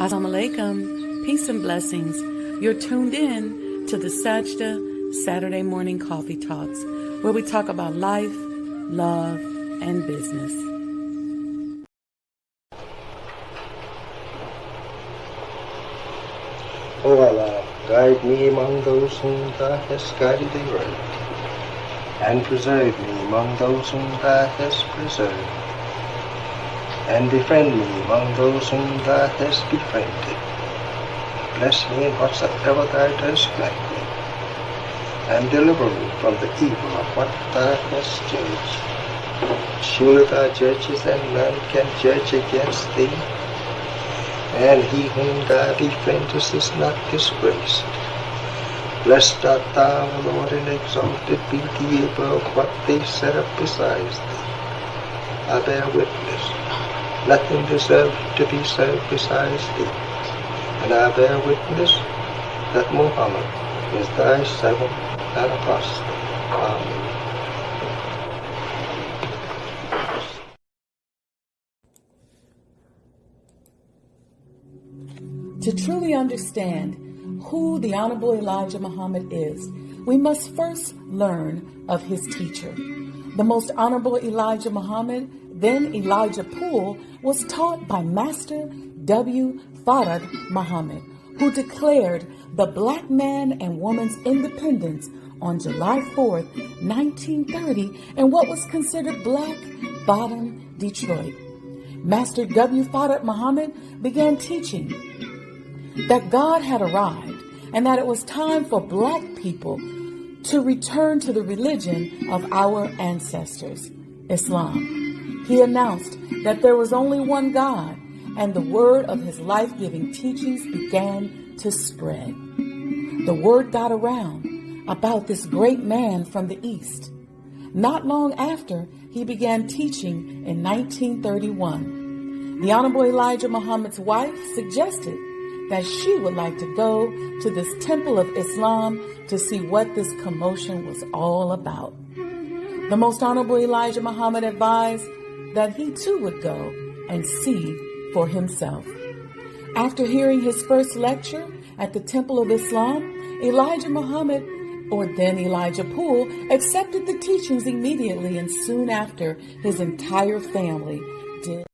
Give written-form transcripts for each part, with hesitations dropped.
Assalamu alaikum, peace and blessings. You're tuned in to the Sajdah Saturday Morning Coffee Talks, where we talk about life, love, and business. O Allah, guide me among those whom Thou hast guided aright, and preserve me among those whom Thou hast preserved, and befriend me among those whom Thou hast befriended. Bless me in whatsoever Thou dost grant me, and deliver me from the evil of what Thou hast judged. Surely Thou judgest, and none can judge against Thee, and he whom Thou befriendest is not disgraced. Blessed art Thou, O Lord, and exalted be Thee above what they set up besides Thee. I bear witness, nothing deserves to be served besides Thee, and I bear witness that Muhammad is Thy servant and apostle. Amen. To truly understand who the Honorable Elijah Muhammad is, we must first learn of his teacher. The Most Honorable Elijah Muhammad, then Elijah Poole, was taught by Master W. Farad Muhammad, who declared the black man and woman's independence on July 4th, 1930, in what was considered Black Bottom, Detroit. Master W. Farad Muhammad began teaching that God had arrived and that it was time for black people to return to the religion of our ancestors, Islam. He announced that there was only one God, and the word of his life-giving teachings began to spread. The word got around about this great man from the East. Not long after, he began teaching in 1931. The Honorable Elijah Muhammad's wife suggested that she would like to go to this temple of Islam to see what this commotion was all about. The Most Honorable Elijah Muhammad advised that he too would go and see for himself. After hearing his first lecture at the Temple of Islam, Elijah Muhammad, or then Elijah Poole, accepted the teachings immediately, and soon after, his entire family did.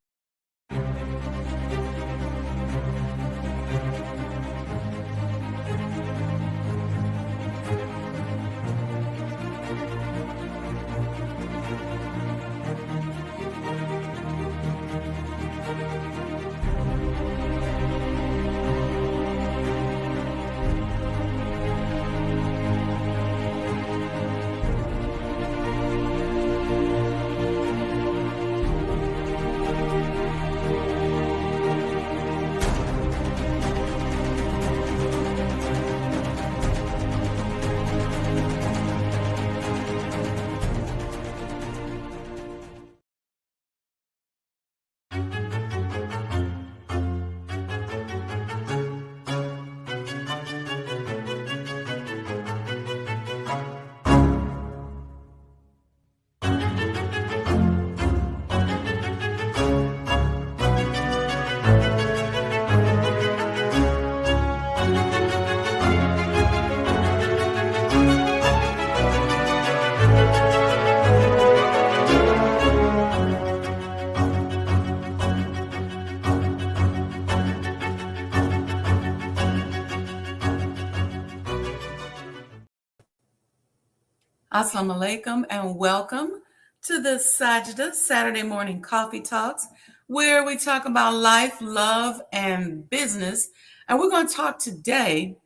Assalamu alaikum and welcome to the Sajdah Saturday Morning Coffee Talks, where we talk about life, love, and business. And we're going to talk today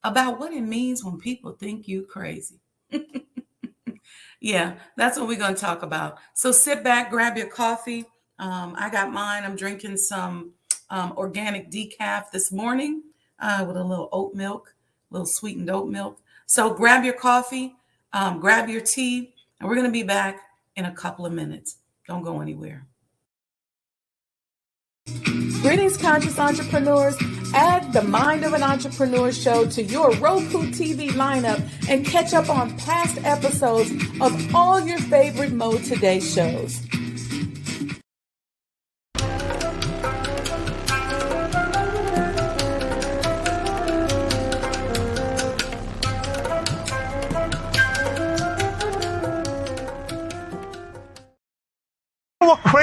about what it means when people think you crazy. Yeah, that's what we're going to talk about. So sit back, grab your coffee. I got mine. I'm drinking some organic decaf this morning with a little oat milk, a little sweetened oat milk. So grab your coffee. Grab your tea, and we're going to be back in a couple of minutes. Don't go anywhere. Greetings, conscious entrepreneurs. Add the Mind of an Entrepreneur show to your Roku TV lineup and catch up on past episodes of all your favorite Mo Today shows.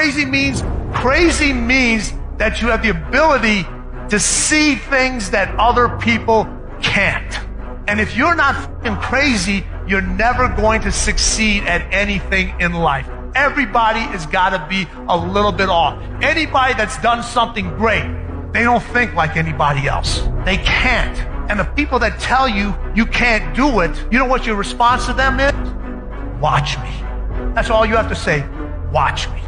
Crazy means that you have the ability to see things that other people can't. And if you're not fucking crazy, you're never going to succeed at anything in life. Everybody has got to be a little bit off. Anybody that's done something great, they don't think like anybody else. They can't. And the people that tell you you can't do it, you know what your response to them is? Watch me. That's all you have to say. Watch me.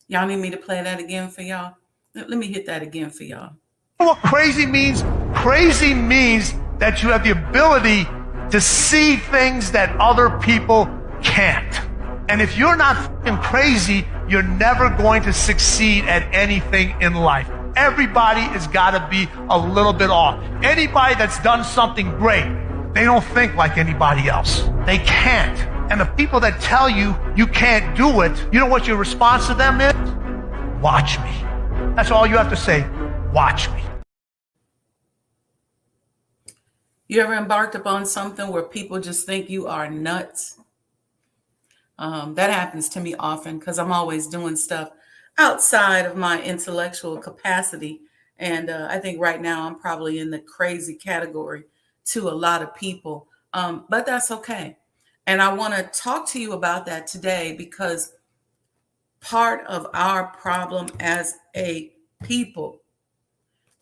Y'all need me to play that again for y'all? Let me hit that again for y'all. You know what crazy means? Crazy means that you have the ability to see things that other people can't. And if you're not fucking crazy, you're never going to succeed at anything in life. Everybody has got to be a little bit off. Anybody that's done something great, they don't think like anybody else. They can't. And the people that tell you you can't do it, you know what your response to them is? Watch me. That's all you have to say. Watch me. You ever embarked upon something where people just think you are nuts? That happens to me often because I'm always doing stuff outside of my intellectual capacity. And I think right now I'm probably in the crazy category to a lot of people. But that's okay. And I want to talk to you about that today because part of our problem as a people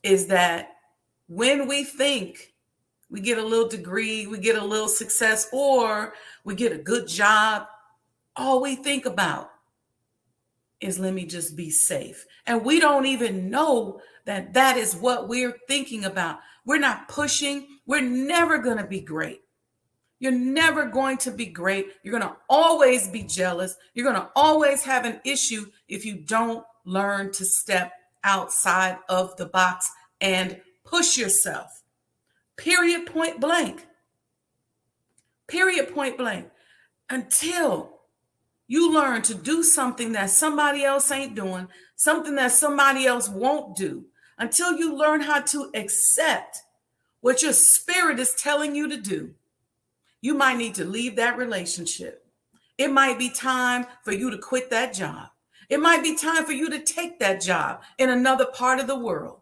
is that when we think we get a little degree, we get a little success, or we get a good job, all we think about is let me just be safe. And we don't even know that that is what we're thinking about. We're not pushing. We're never going to be great. You're never going to be great. You're going to always be jealous. You're going to always have an issue if you don't learn to step outside of the box and push yourself. Period, point blank. Period, point blank. Until you learn to do something that somebody else ain't doing, something that somebody else won't do, until you learn how to accept what your spirit is telling you to do, you might need to leave that relationship. It might be time for you to quit that job. It might be time for you to take that job in another part of the world.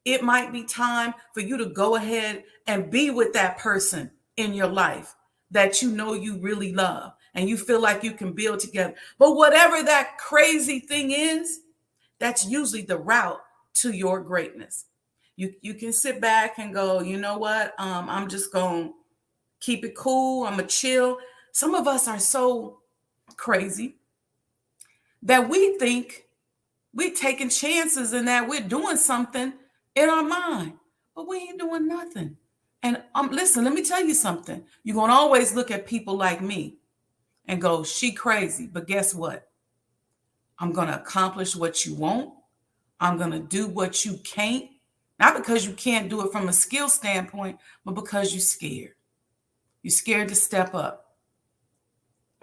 It might be time for you to go ahead and be with that person in your life that you know you really love and you feel like you can build together. But whatever that crazy thing is, that's usually the route to your greatness. You can sit back and go, you know what? I'm just going to keep it cool. I'm going to chill. Some of us are so crazy that we think we're taking chances and that we're doing something in our mind, but we ain't doing nothing. And listen, let me tell you something. You're going to always look at people like me and go, she crazy. But guess what? I'm going to accomplish what you want. I'm going to do what you can't. Not because you can't do it from a skill standpoint, but because you're scared. You're scared to step up.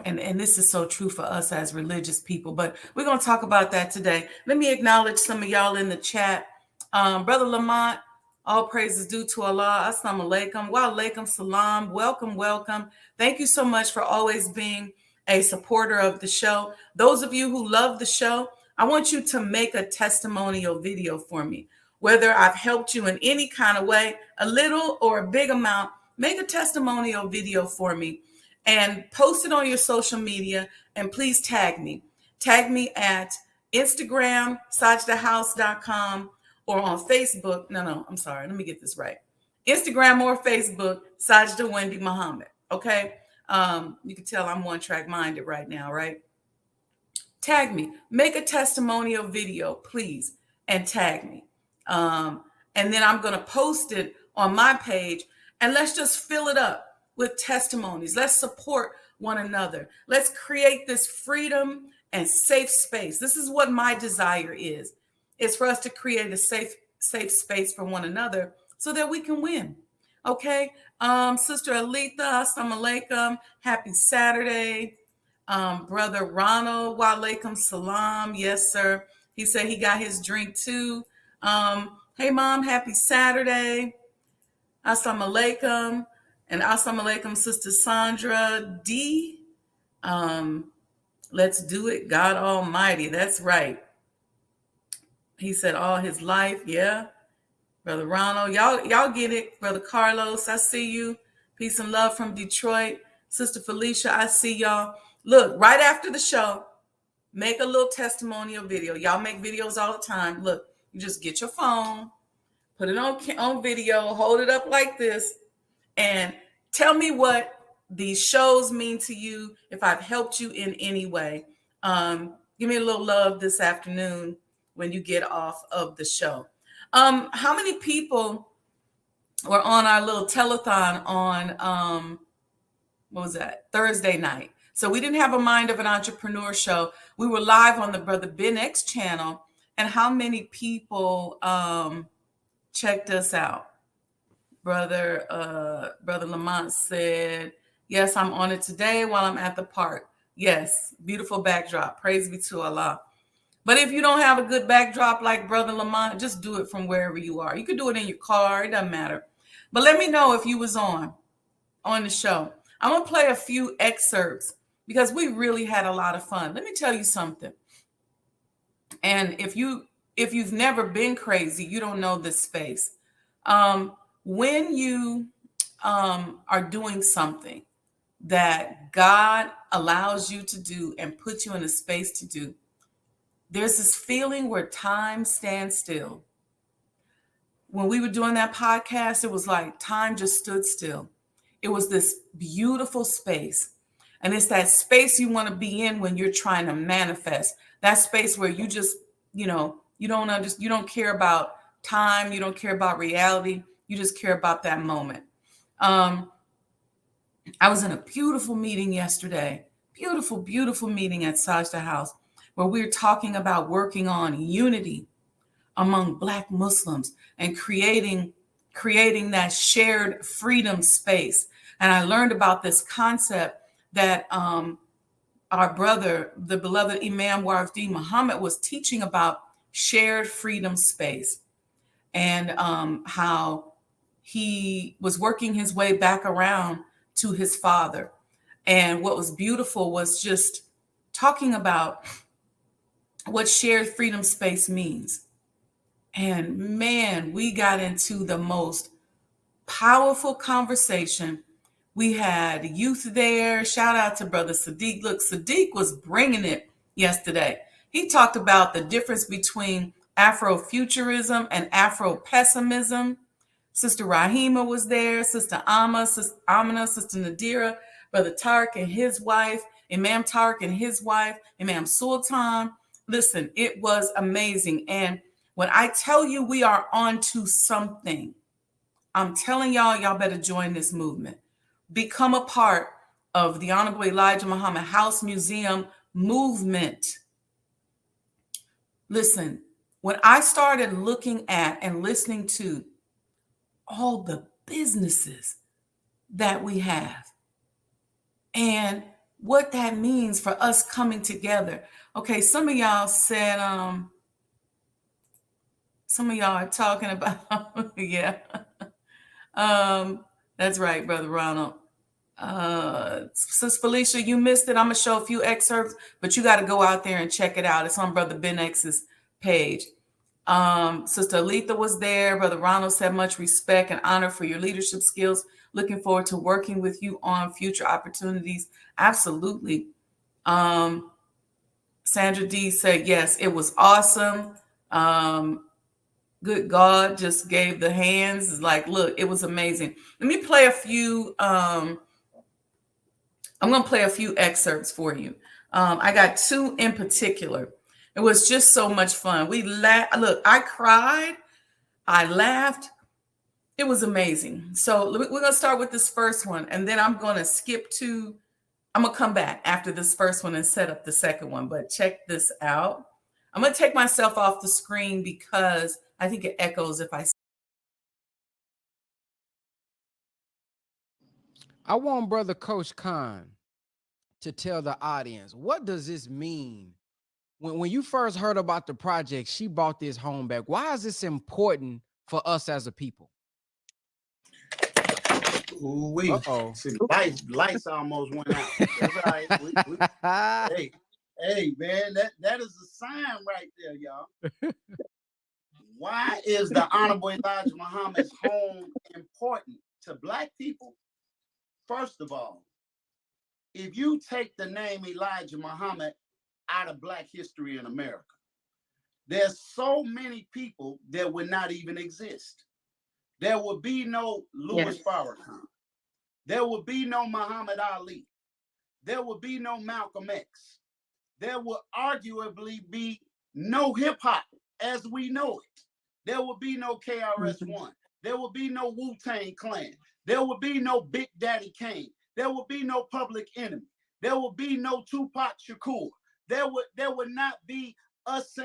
And this is so true for us as religious people. But we're going to talk about that today. Let me acknowledge some of y'all in the chat. Brother Lamont, all praises due to Allah. Assalamu alaikum. Wa alaikum salam. Welcome, welcome. Thank you so much for always being a supporter of the show. Those of you who love the show, I want you to make a testimonial video for me. Whether I've helped you in any kind of way, a little or a big amount, make a testimonial video for me and post it on your social media. And please tag me. Tag me at Instagram, sajdahhouse.com, or on Facebook. No, I'm sorry. Let me get this right. Instagram or Facebook, Sajdah Wendy Muhammad. Okay. You can tell I'm one-track minded right now, right? Tag me. Make a testimonial video, please, and tag me. And then I'm going to post it on my page, and let's just fill it up with testimonies. Let's support one another. Let's create this freedom and safe space. This is what my desire is. It's for us to create a safe space for one another so that we can win. Okay. Sister Alita, assalamu alaikum. Happy Saturday. Brother Ronald, wa alaikum salam. Yes, sir. He said he got his drink too. Hey, Mom, happy Saturday. Assalamu alaikum. And assalamu alaikum, Sister Sandra D. Let's do it, God Almighty. That's right. He said all his life. Yeah. Brother Ronald, y'all get it. Brother Carlos, I see you. Peace and love from Detroit. Sister Felicia, I see y'all. Look, right after the show, make a little testimonial video. Y'all make videos all the time. Look, you just get your phone, put it on video, hold it up like this, and tell me what these shows mean to you, if I've helped you in any way. Give me a little love this afternoon when you get off of the show. How many people were on our little telethon on what was that? Thursday night. So we didn't have a Mind of an Entrepreneur show. We were live on the Brother Ben X channel. And how many people checked us out? Brother Lamont said, yes, I'm on it today while I'm at the park. Yes, beautiful backdrop. Praise be to Allah. But if you don't have a good backdrop like Brother Lamont, just do it from wherever you are. You could do it in your car. It doesn't matter. But let me know if you was on the show. I'm going to play a few excerpts because we really had a lot of fun. Let me tell you something. And if you've never been crazy, you don't know this space. When you are doing something that God allows you to do and puts you in a space to do, there's this feeling where time stands still. When we were doing that podcast, it was like time just stood still. It was this beautiful space. And it's that space you want to be in when you're trying to manifest. That space where you just, you don't care about time. You don't care about reality. You just care about that moment. I was in a beautiful meeting yesterday. Beautiful, beautiful meeting at Sajdah House, where we were talking about working on unity among Black Muslims and creating that shared freedom space. And I learned about this concept that our brother, the beloved Imam Wendy Muhammad, was teaching about shared freedom space, and how he was working his way back around to his father. And what was beautiful was just talking about what shared freedom space means. And man, we got into the most powerful conversation. We had youth there. Shout out to Brother Sadiq. Look, Sadiq was bringing it yesterday. He talked about the difference between Afrofuturism and Afro-pessimism. Sister Rahima was there, Sister Amina, Sister Nadira, Brother Tarek and his wife, Imam Tarek and his wife, Imam Sultan. Listen, it was amazing. And when I tell you we are on to something, I'm telling y'all better join this movement. Become a part of the Honorable Elijah Muhammad House Museum movement. Listen, when I started looking at and listening to all the businesses that we have and what that means for us coming together. Okay, some of y'all said, some of y'all are talking about, yeah. That's right, Brother Ronald. Sis Felicia, you missed it. I'm going to show a few excerpts, but you got to go out there and check it out. It's on Brother Ben X's page. Sister Aletha was there. Brother Ronald said much respect and honor for your leadership skills. Looking forward to working with you on future opportunities. Absolutely. Sandra D said, yes, it was awesome. Good God just gave the hands. It's like, look, it was amazing. Let me play a few. I'm going to play a few excerpts for you. I got two in particular. It was just so much fun. We laughed. Look, I cried. I laughed. It was amazing. So we're going to start with this first one, and then I'm going to I'm going to come back after this first one and set up the second one. But check this out. I'm going to take myself off the screen because I think it echoes if I want Brother Coach Khan to tell the audience, what does this mean? When you first heard about the project, she brought this home back. Why is this important for us as a people? Ooh-wee. See, lights almost went out. That's all right. Hey, Hey, man, that is a sign right there, y'all. Why is the Honorable Elijah Muhammad's home important to Black people? First of all, if you take the name Elijah Muhammad out of Black history in America, there's so many people that would not even exist. There would be no Louis Farrakhan. There would be no Muhammad Ali. There would be no Malcolm X. There would arguably be no hip hop as we know it. There would be no KRS-One. There would be no Wu-Tang Clan. There would be no Big Daddy Kane. There would be no Public Enemy. There would be no Tupac Shakur. There would not be us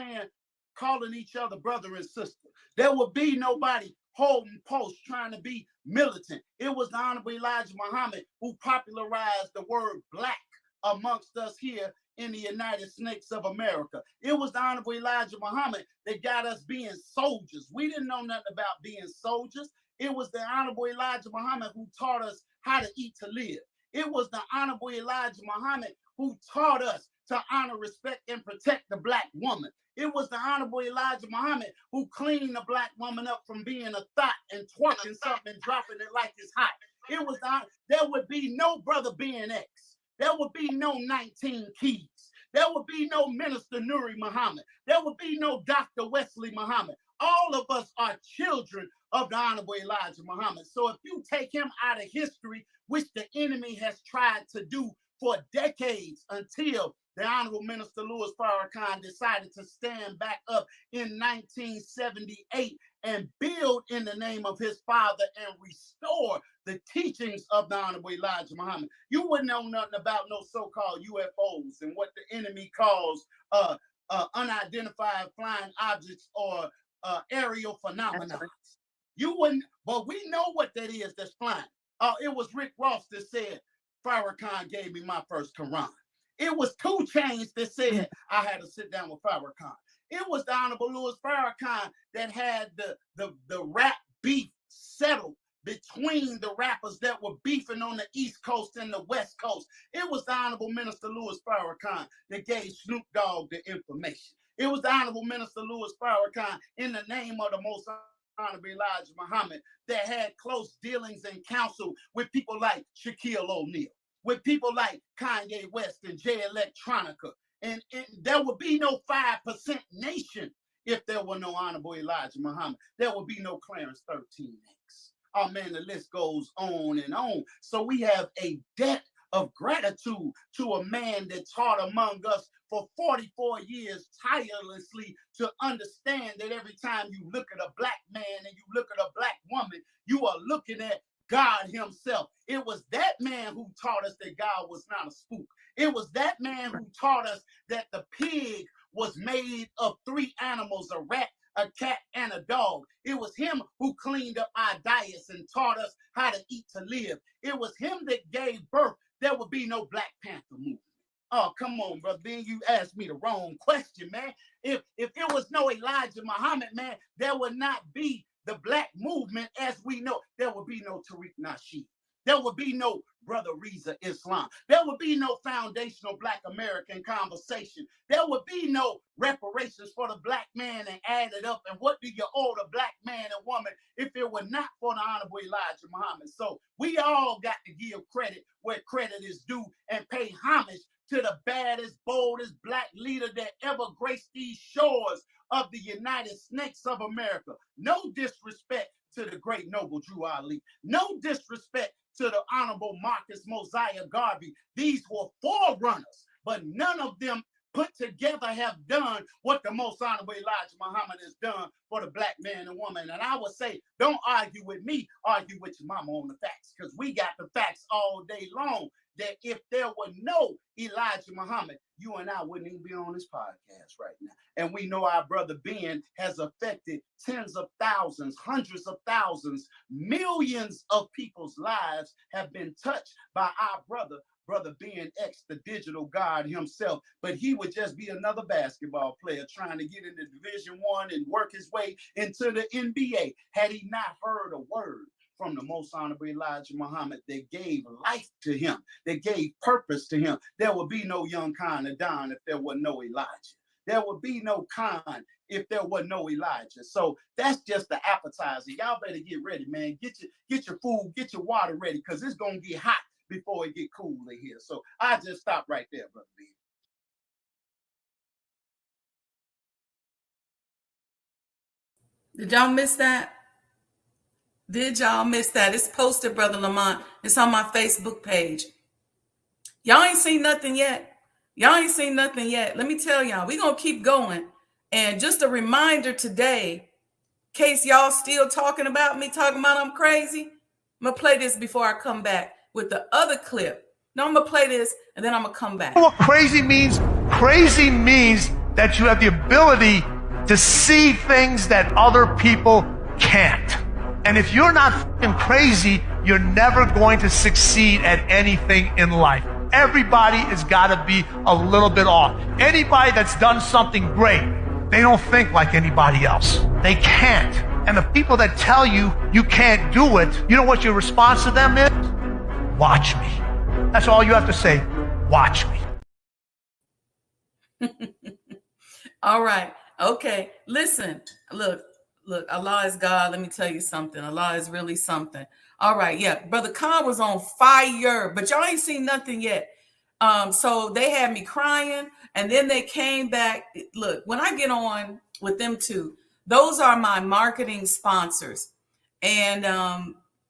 calling each other brother and sister. There would be nobody holding posts trying to be militant. It was the Honorable Elijah Muhammad who popularized the word Black amongst us here in the United States of America. It was the Honorable Elijah Muhammad that got us being soldiers. We didn't know nothing about being soldiers. It was the Honorable Elijah Muhammad who taught us how to eat to live. It was the Honorable Elijah Muhammad who taught us to honor, respect, and protect the Black woman. It was the Honorable Elijah Muhammad who cleaned the Black woman up from being a thought and twerking something and dropping it like it's hot. It was there would be no Brother Ben X. There would be no 19 Keys. There would be no Minister Nuri Muhammad. There would be no Dr. Wesley Muhammad. All of us are children of the Honorable Elijah Muhammad. So if you take him out of history, which the enemy has tried to do for decades until the Honorable Minister Louis Farrakhan decided to stand back up in 1978 and build in the name of his father and restore the teachings of the Honorable Elijah Muhammad. You wouldn't know nothing about no so-called UFOs and what the enemy calls unidentified flying objects or aerial phenomena. You wouldn't, but we know what that is that's flying. It was Rick Ross that said, Farrakhan gave me my first Quran. It was 2 Chainz that said I had to sit down with Farrakhan. It was the Honorable Louis Farrakhan that had the rap beef settled between the rappers that were beefing on the East Coast and the West Coast. It was the Honorable Minister Louis Farrakhan that gave Snoop Dogg the information. It was the Honorable Minister Louis Farrakhan in the name of the Most Honorable Elijah Muhammad that had close dealings and counsel with people like Shaquille O'Neal, with people like Kanye West and Jay Electronica. And there would be no 5% nation if there were no Honorable Elijah Muhammad. There would be no Clarence 13X. Oh man, the list goes on and on. So we have a debt of gratitude to a man that taught among us for 44 years tirelessly to understand that every time you look at a Black man and you look at a Black woman, you are looking at God himself. It was that man who taught us that God was not a spook. It was that man who taught us that the pig was made of 3 animals, a rat, a cat, and a dog. It was him who cleaned up our diets and taught us how to eat to live. It was him that gave birth. There would be no Black Panther movement. Oh, come on, brother. Then you asked me the wrong question, man. If there was no Elijah Muhammad, man, there would not be the Black movement as we know. There would be no Tariq Nasheed. There would be no Brother Reza Islam. There would be no foundational Black American conversation. There would be no reparations for the Black man and add it up. And what do you owe the Black man and woman if it were not for the Honorable Elijah Muhammad? So we all got to give credit where credit is due and pay homage to the baddest, boldest Black leader that ever graced these shores of the United States of America. No disrespect to the great noble Drew Ali. No disrespect to the Honorable Marcus Mosiah Garvey. These were forerunners, but none of them put together have done what the Most Honorable Elijah Muhammad has done for the Black man and woman. And I would say, don't argue with me, argue with your mama on the facts, because we got the facts all day long. That if there were no Elijah Muhammad, you and I wouldn't even be on this podcast right now. And we know our brother Ben has affected tens of thousands, hundreds of thousands, millions of people's lives have been touched by our brother Ben X, the digital God himself. But he would just be another basketball player trying to get into Division I and work his way into the NBA had he not heard a word from the Most Honorable Elijah Muhammad that gave life to him, that gave purpose to him. There would be no young Khan Adon if there was no Elijah. There would be no Khan if there was no Elijah. So that's just the appetizer. Y'all better get ready, man. Get your food, get your water ready, because it's gonna get hot before it get cool in here. So I just stop right there, Brother B. Did y'all miss that? Did y'all miss that? It's posted, Brother Lamont. It's on my Facebook page. Y'all ain't seen nothing yet. Y'all ain't seen nothing yet. Let me tell y'all, we're going to keep going. And just a reminder today, in case y'all still talking about me, talking about I'm crazy, I'm going to play this before I come back with the other clip. No, I'm going to play this, and then I'm going to come back. You know what crazy means? Crazy means that you have the ability to see things that other people can't. And if you're not fucking crazy, you're never going to succeed at anything in life. Everybody has got to be a little bit off. Anybody that's done something great, they don't think like anybody else. They can't. And the people that tell you you can't do it, you know what your response to them is? Watch me. That's all you have to say. Watch me. All right. Okay. Listen, look, Allah is God. Let me tell you something. Allah is really something. All right. Yeah. Brother Khan was on fire, but y'all ain't seen nothing yet. So they had me crying, and then they came back. Look, when I get on with them two, those are my marketing sponsors. And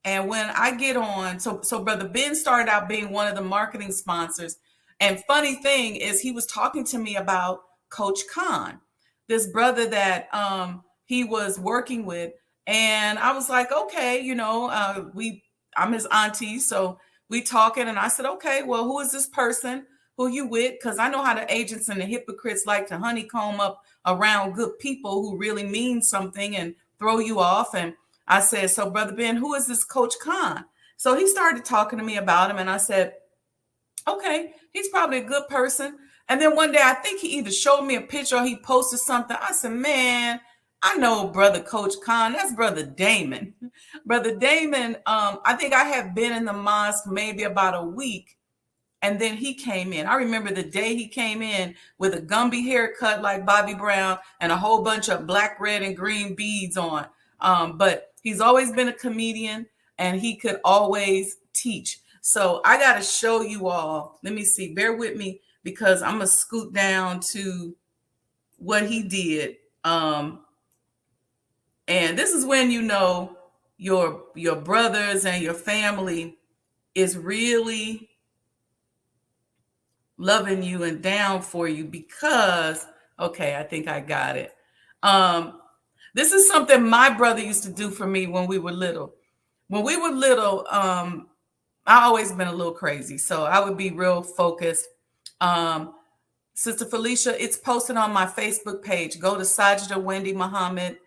when I get on, so Brother Ben started out being one of the marketing sponsors. And funny thing is, he was talking to me about Coach Khan, this brother that he was working with. And I was like, okay, you know, I'm his auntie, so we talking, and I said, okay, well, who is this person? Who you with? Because I know how the agents and the hypocrites like to honeycomb up around good people who really mean something and throw you off. And I said, so Brother Ben, who is this Coach Khan? So he started talking to me about him, and I said, okay, he's probably a good person. And then one day, I think he either showed me a picture or he posted something. I said, man, I know Brother Coach Khan. That's Brother Damon. Brother Damon, I think I had been in the mosque maybe about a week, and then he came in. I remember the day he came in with a Gumby haircut like Bobby Brown and a whole bunch of black, red, and green beads on. But he's always been a comedian, and he could always teach. So I got to show you all. Let me see. Bear with me, because I'm going to scoot down to what he did. And this is when you know your brothers and your family is really loving you and down for you, because, okay, I think I got it. This is something my brother used to do for me when we were little. When we were little, I always been a little crazy, so I would be real focused. Sister Felicia, it's posted on my Facebook page. Go to Sajdah Wendy Muhammad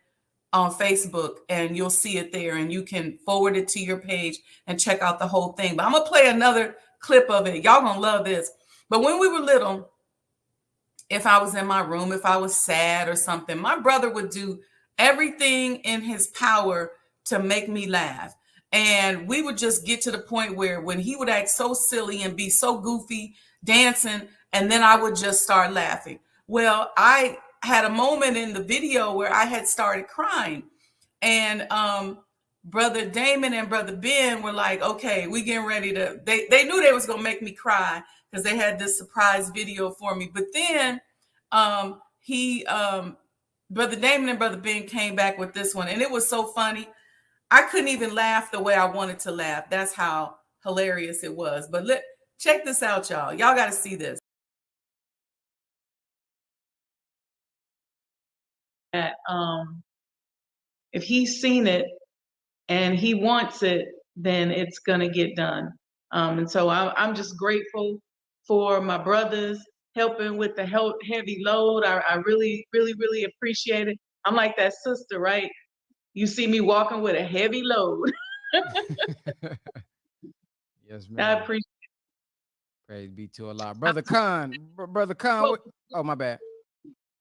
on Facebook, and you'll see it there, and you can forward it to your page and check out the whole thing. But I'm gonna play another clip of it. Y'all gonna love this. But when we were little, if I was in my room, if I was sad or something, my brother would do everything in his power to make me laugh. And we would just get to the point where when he would act so silly and be so goofy, dancing, and then I would just start laughing. Well, I had a moment in the video where I had started crying, and Brother Damon and Brother Ben were like, okay, we getting ready to, they knew they was going to make me cry because they had this surprise video for me. But then Brother Damon and Brother Ben came back with this one, and it was so funny. I couldn't even laugh the way I wanted to laugh. That's how hilarious it was. But check this out, y'all. Y'all got to see this. If he's seen it and he wants it, then it's gonna get done. And so I'm just grateful for my brothers helping with the heavy load. I really, really, really appreciate it. I'm like that sister, right? You see me walking with a heavy load. Yes, I ma'am. appreciate it. Praise be to Allah. Brother Khan, Brother Khan. Oh, my bad.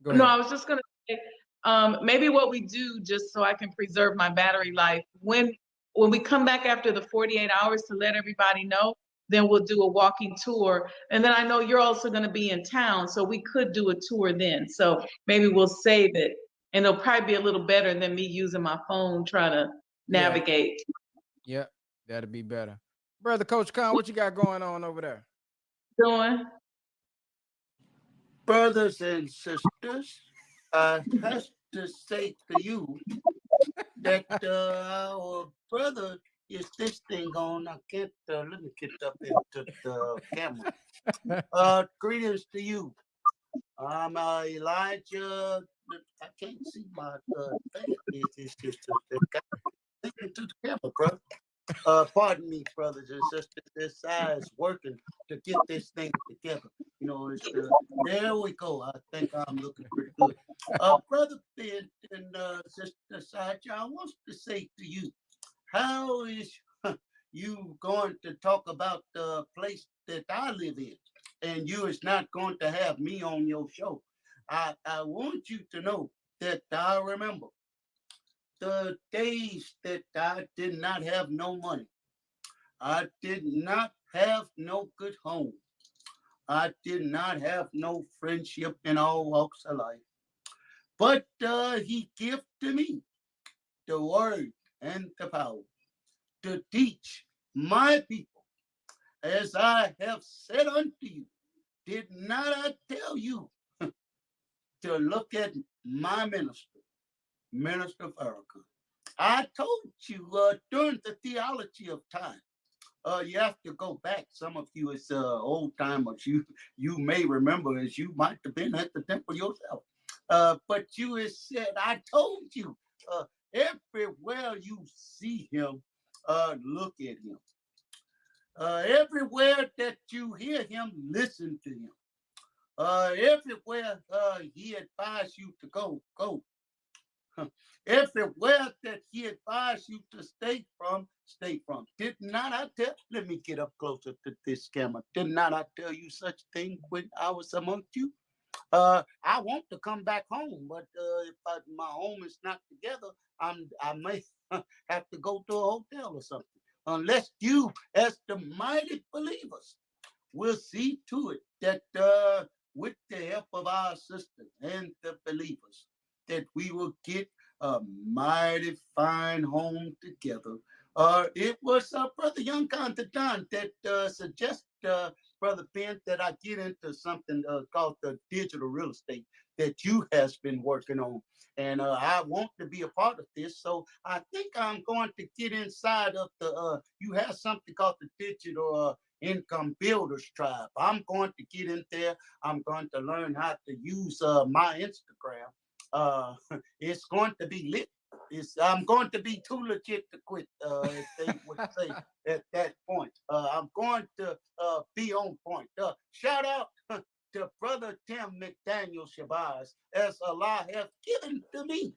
Go ahead. No, I was just gonna say, maybe what we do, just so I can preserve my battery life, when when we come back after the 48 hours to let everybody know, then we'll do a walking tour. And then I know you're also going to be in town, so we could do a tour then. So maybe we'll save it, and it'll probably be a little better than me using my phone trying to navigate. Yeah, that'll be better. Brother Coach Khan, what you got going on over there? Doing? Brothers and sisters, I have to say to you that our brother is this thing on. I can't, let me get up into the camera. Greetings to you. I'm Elijah. I can't see my thing. It's just thinking to the camera, brother. Pardon me, brothers and sisters. This eye is working to get this thing together. You know, it's there we go. I think I'm looking pretty good. Brother Ben and Sister Sajdah, I want to say to you, how is you going to talk about the place that I live in, and you is not going to have me on your show? I want you to know that I remember the days that I did not have no money. I did not have no good home. I did not have no friendship in all walks of life. But he gave to me the word and the power to teach my people, as I have said unto you. Did not I tell you to look at my minister, Minister Farrakhan? I told you during the theology of time. You have to go back. Some of you as old timers, you may remember, as you might have been at the temple yourself. But you has said, I told you, everywhere you see him, look at him. Everywhere that you hear him, listen to him. Everywhere he advised you to go, go. Everywhere that he advised you to stay from, stay from. Did not I tell? Let me get up closer to this camera. Did not I tell you such thing when I was amongst you? I want to come back home, but if my home is not together, I may have to go to a hotel or something. Unless you, as the mighty believers, will see to it that with the help of our sisters and the believers, that we will get a mighty fine home together. It was Brother Young Don that suggested, Brother Ben, that I get into something called the digital real estate that you has been working on. And I want to be a part of this. So I think I'm going to get inside of you have something called the digital income builders tribe. I'm going to get in there. I'm going to learn how to use my Instagram. It's going to be lit. I'm going to be too legit to quit, as they would say at that point. I'm going to be on point. Shout out to Brother Tim McDaniel Shabazz, as Allah has given to me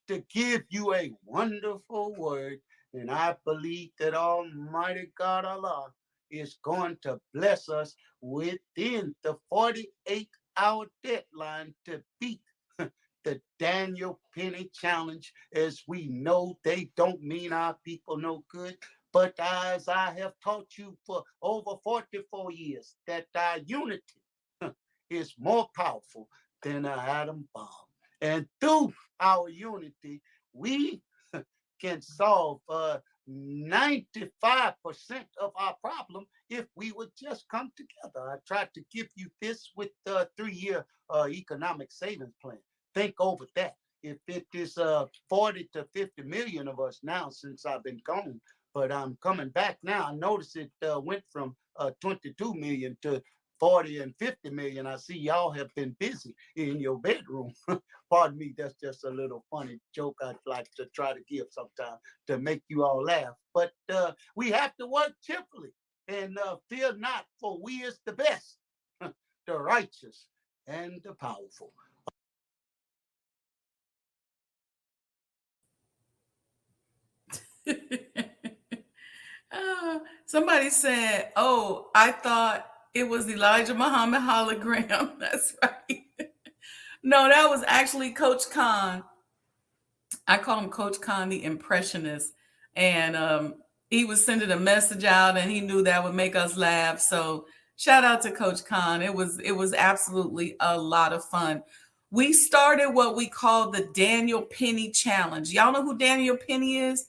to give you a wonderful word. And I believe that Almighty God Allah is going to bless us within the 48-hour deadline to beat the Daniel Penny Challenge. As we know, they don't mean our people no good. But as I have taught you for over 44 years, that our unity is more powerful than an atom bomb. And through our unity, we can solve 95% of our problem if we would just come together. I tried to give you this with the 3-year economic savings plan. Think over that. If it is 40 to 50 million of us now since I've been gone, but I'm coming back now. I noticed it went from 22 million to 40 and 50 million. I see y'all have been busy in your bedroom. Pardon me, that's just a little funny joke I'd like to try to give sometime to make you all laugh. But we have to work cheerfully and fear not, for we is the best, the righteous and the powerful. Somebody said, oh, I thought it was Elijah Muhammad hologram. That's right. No, that was actually Coach Khan. I call him Coach Khan, the impressionist. And he was sending a message out, and he knew that would make us laugh. So shout out to Coach Khan. It was absolutely a lot of fun. We started what we call the Daniel Penny Challenge. Y'all know who Daniel Penny is?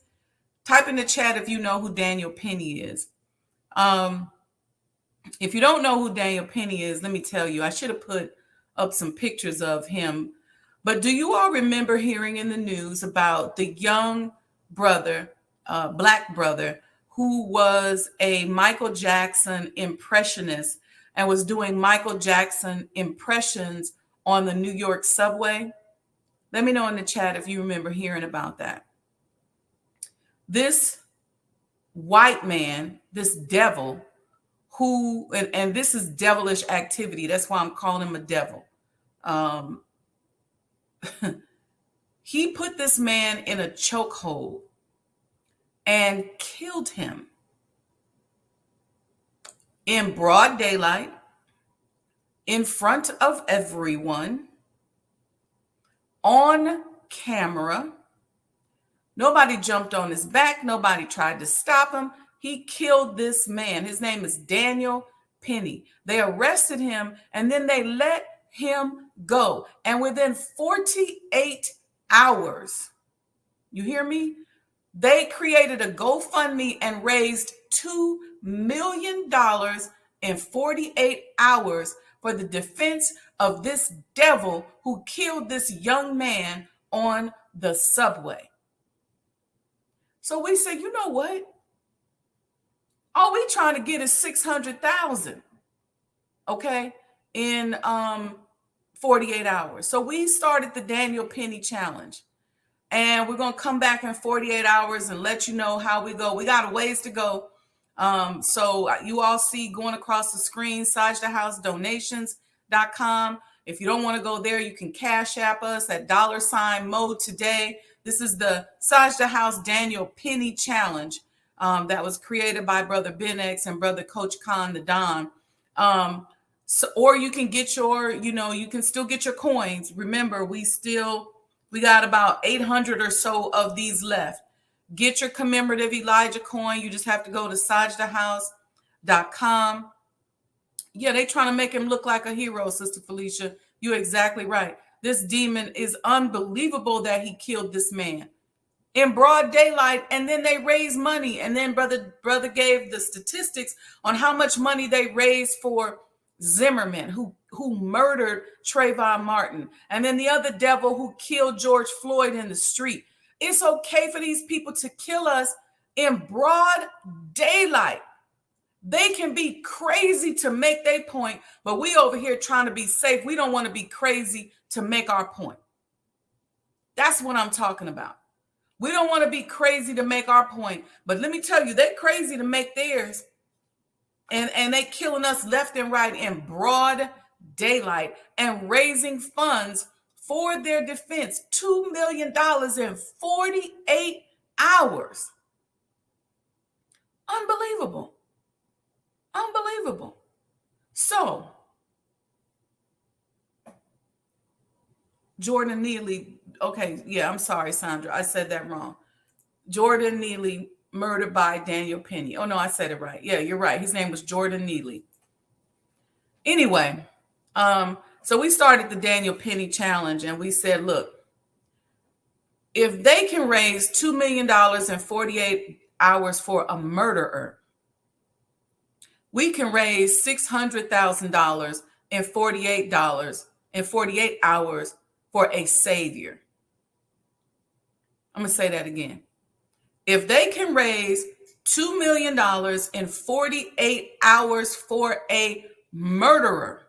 Type in the chat if you know who Daniel Penny is. If you don't know who Daniel Penny is, let me tell you, I should have put up some pictures of him. But do you all remember hearing in the news about the young brother, black brother, who was a Michael Jackson impressionist and was doing Michael Jackson impressions on the New York subway? Let me know in the chat if you remember hearing about that. This white man, this devil, who, and this is devilish activity. That's why I'm calling him a devil. He put this man in a chokehold and killed him in broad daylight, in front of everyone, on camera. Nobody jumped on his back. Nobody tried to stop him. He killed this man. His name is Daniel Penny. They arrested him, and then they let him go. And within 48 hours, you hear me? They created a GoFundMe and raised $2 million in 48 hours for the defense of this devil who killed this young man on the subway. So we said, you know what? All we trying to get is 600,000, okay, in 48 hours. So we started the Daniel Penny Challenge. And we're going to come back in 48 hours and let you know how we go. We got a ways to go. So you all see going across the screen, SajdahHouseDonations.com. If you don't want to go there, you can Cash App us at $Mode today. This is the Sajdah House Daniel Penny Challenge that was created by Brother Ben X and Brother Coach Khan the Don. Or you can get your, you can still get your coins. Remember, we got about 800 or so of these left. Get your commemorative Elijah coin. You just have to go to SajdahHouse.com. Yeah, they trying to make him look like a hero, Sister Felicia. You're exactly right. This demon is unbelievable that he killed this man in broad daylight, and then they raised money. And then brother gave the statistics on how much money they raised for Zimmerman, who murdered Trayvon Martin, and then the other devil who killed George Floyd in the street. It's okay for these people to kill us in broad daylight. They can be crazy to make their point, but we over here trying to be safe. We don't want to be crazy to make our point. That's what I'm talking about. We don't want to be crazy to make our point, but let me tell you, they're crazy to make theirs. And they killing us left and right in broad daylight and raising funds for their defense. $2 million in 48 hours. Unbelievable. Unbelievable. So, Jordan Neely, okay, yeah, I'm sorry, Sandra. I said that wrong. Jordan Neely murdered by Daniel Penny. Oh, no, I said it right. Yeah, you're right. His name was Jordan Neely. Anyway, so we started the Daniel Penny Challenge, and we said, look, if they can raise $2 million in 48 hours for a murderer, we can raise $600,000 in 48 hours for a savior. I'm going to say that again. If they can raise $2 million in 48 hours for a murderer,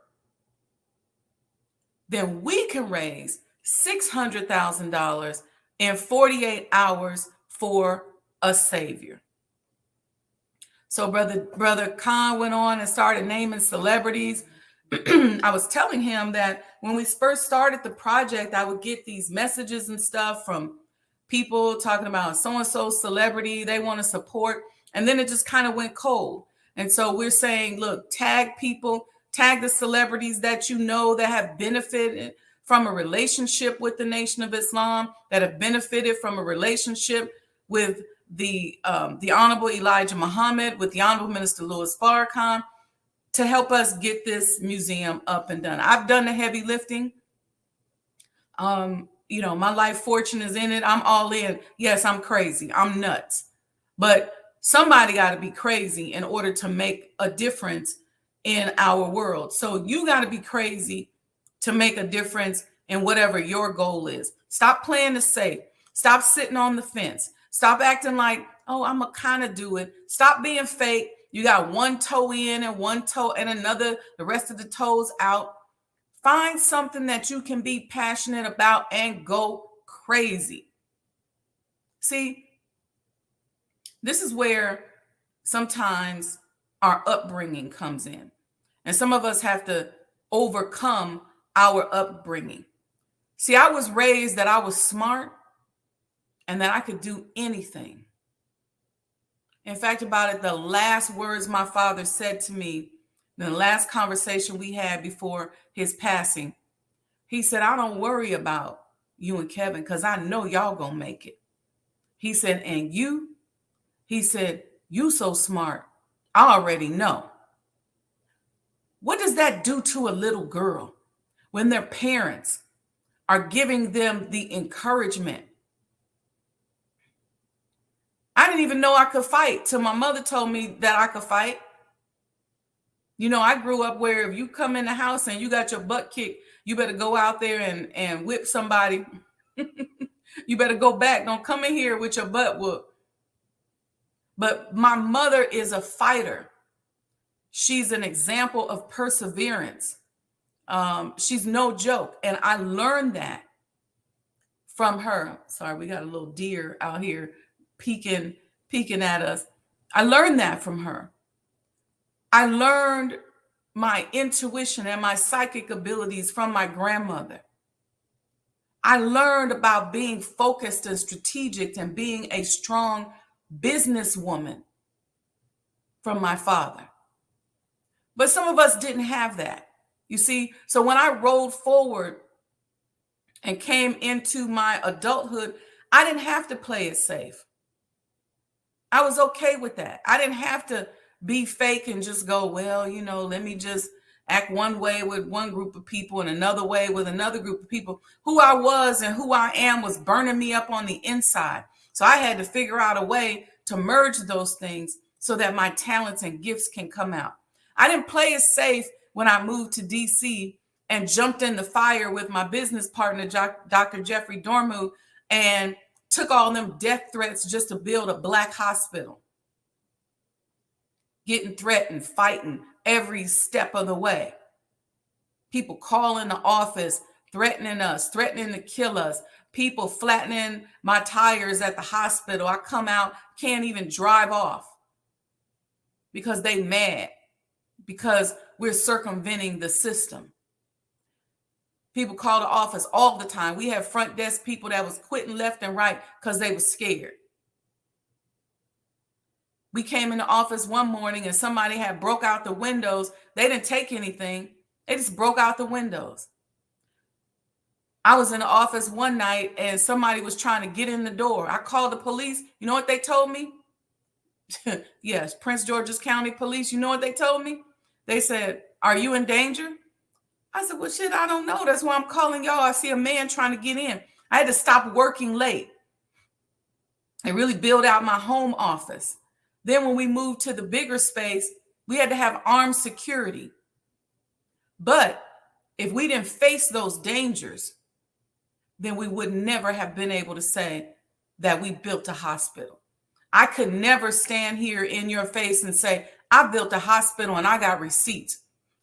then we can raise $600,000 in 48 hours for a savior. So brother Khan went on and started naming celebrities. I was telling him that when we first started the project, I would get these messages and stuff from people talking about so-and-so celebrity they want to support. And then it just kind of went cold. And so we're saying, look, tag people, tag the celebrities that you know that have benefited from a relationship with the Nation of Islam, that have benefited from a relationship with the Honorable Elijah Muhammad, with the Honorable Minister Louis Farrakhan, to help us get this museum up and done. I've done the heavy lifting. You know, my life fortune is in it. I'm all in. Yes, I'm crazy. I'm nuts. But somebody got to be crazy in order to make a difference in our world. So you got to be crazy to make a difference in whatever your goal is. Stop playing the safe. Stop sitting on the fence. Stop acting like, oh, I'm going to kind of do it. Stop being fake. You got one toe in and one toe and another, the rest of the toes out. Find something that you can be passionate about and go crazy. See, this is where sometimes our upbringing comes in. And some of us have to overcome our upbringing. See, I was raised that I was smart and that I could do anything. In fact, about it, the last words my father said to me, the last conversation we had before his passing, he said, I don't worry about you and Kevin because I know y'all gonna make it. He said, and you, he said, you so smart. I already know. What does that do to a little girl when their parents are giving them the encouragement? I didn't even know I could fight till my mother told me that I could fight. You know, I grew up where if you come in the house and you got your butt kicked, you better go out there and whip somebody. You better go back. Don't come in here with your butt whooped. But my mother is a fighter. She's an example of perseverance. She's no joke. And I learned that from her. Sorry, we got a little deer out here peeking at us. I learned that from her. I learned my intuition and my psychic abilities from my grandmother. I learned about being focused and strategic and being a strong businesswoman from my father. But some of us didn't have that. You see, so when I rolled forward and came into my adulthood, I didn't have to play it safe. I was okay with that. I didn't have to be fake and just go, well, you know, let me just act one way with one group of people and another way with another group of people. Who I was and who I am was burning me up on the inside. So I had to figure out a way to merge those things so that my talents and gifts can come out. I didn't play it safe when I moved to DC and jumped in the fire with my business partner, Dr. Jeffrey Dormu, and took all them death threats just to build a Black hospital. Getting threatened, fighting every step of the way. People calling the office, threatening us, threatening to kill us. People flattening my tires at the hospital. I come out, can't even drive off because they mad, because we're circumventing the system. People call the office all the time. We have front desk people that was quitting left and right because they were scared. We came in the office one morning and somebody had broke out the windows. They didn't take anything. They just broke out the windows. I was in the office one night and somebody was trying to get in the door. I called the police. You know what they told me? Yes, Prince George's County Police. You know what they told me? They said, are you in danger? I said, well, shit, I don't know. That's why I'm calling y'all. I see a man trying to get in. I had to stop working late and really build out my home office. Then when we moved to the bigger space, we had to have armed security. But if we didn't face those dangers, then we would never have been able to say that we built a hospital. I could never stand here in your face and say, I built a hospital and I got receipts.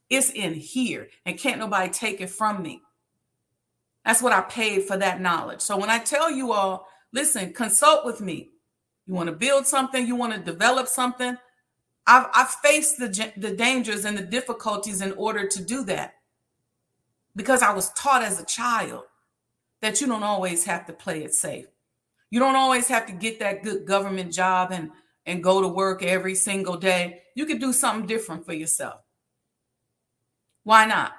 It's in here and can't nobody take it from me. That's what I paid for that knowledge. So when I tell you all, listen, consult with me. You want to build something, you want to develop something. I've faced the dangers and the difficulties in order to do that because I was taught as a child that you don't always have to play it safe. You don't always have to get that good government job and go to work every single day. You could do something different for yourself. Why not?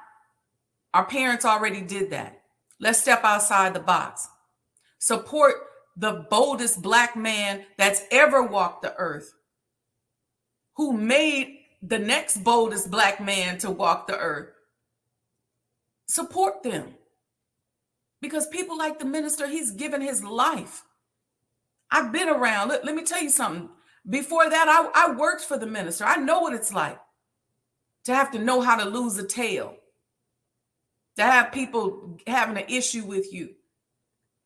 Our parents already did that. Let's step outside the box. Support the boldest Black man that's ever walked the earth, who made the next boldest Black man to walk the earth. Support them. Because people like the minister, he's given his life. I've been around. Let me tell you something. Before that, I worked for the minister. I know what it's like to have to know how to lose a tail, to have people having an issue with you,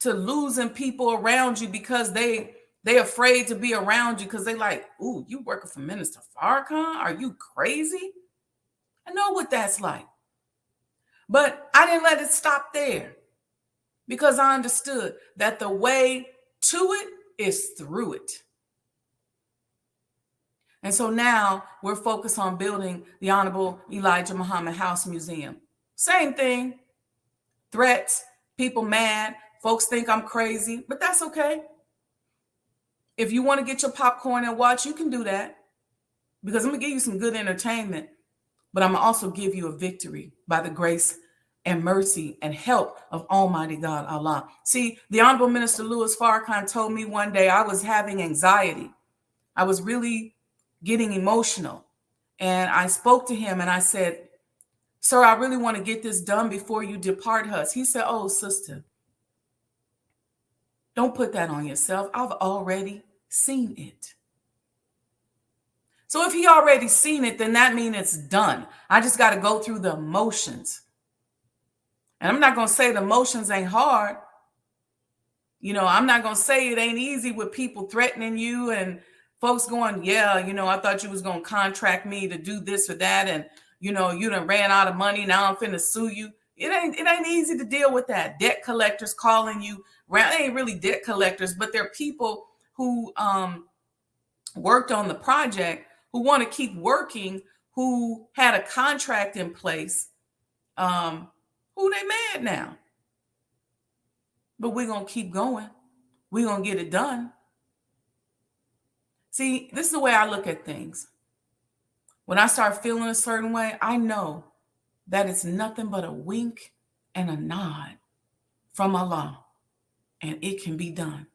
to losing people around you because they afraid to be around you because they like, ooh, you working for Minister Farrakhan? Are you crazy? I know what that's like. But I didn't let it stop there because I understood that the way to it is through it. And so now we're focused on building the Honorable Elijah Muhammad House Museum. Same thing. Threats, people mad, folks think I'm crazy, but that's okay. If you want to get your popcorn and watch, you can do that because I'm going to give you some good entertainment, but I'm going to also give you a victory by the grace and mercy and help of Almighty God, Allah. See, the Honorable Minister Louis Farrakhan told me one day I was having anxiety. I was really getting emotional. And I spoke to him and I said, sir, I really want to get this done before you depart us. He said, oh, sister, don't put that on yourself. I've already seen it. So if he already seen it, then that means it's done. I just got to go through the emotions. And I'm not going to say the emotions ain't hard. You know, I'm not going to say it ain't easy with people threatening you and folks going, yeah, you know, I thought you was going to contract me to do this or that. And, you know, you done ran out of money. Now I'm finna sue you. It ain't easy to deal with that. Debt collectors calling you. They ain't really debt collectors, but they're people who worked on the project, who want to keep working, who had a contract in place, who they mad now. But we're going to keep going. We're going to get it done. See, this is the way I look at things. When I start feeling a certain way, I know that it's nothing but a wink and a nod from Allah, and it can be done.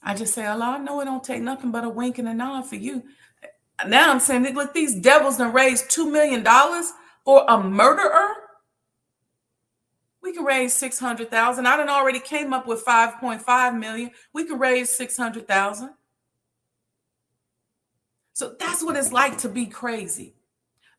I just say, Allah, I know it don't take nothing but a wink and a nod for you. Now I'm saying, look, these devils done raised $2 million for a murderer. We can raise 600,000. I done already came up with 5.5 million. We can raise 600,000. So that's what it's like to be crazy.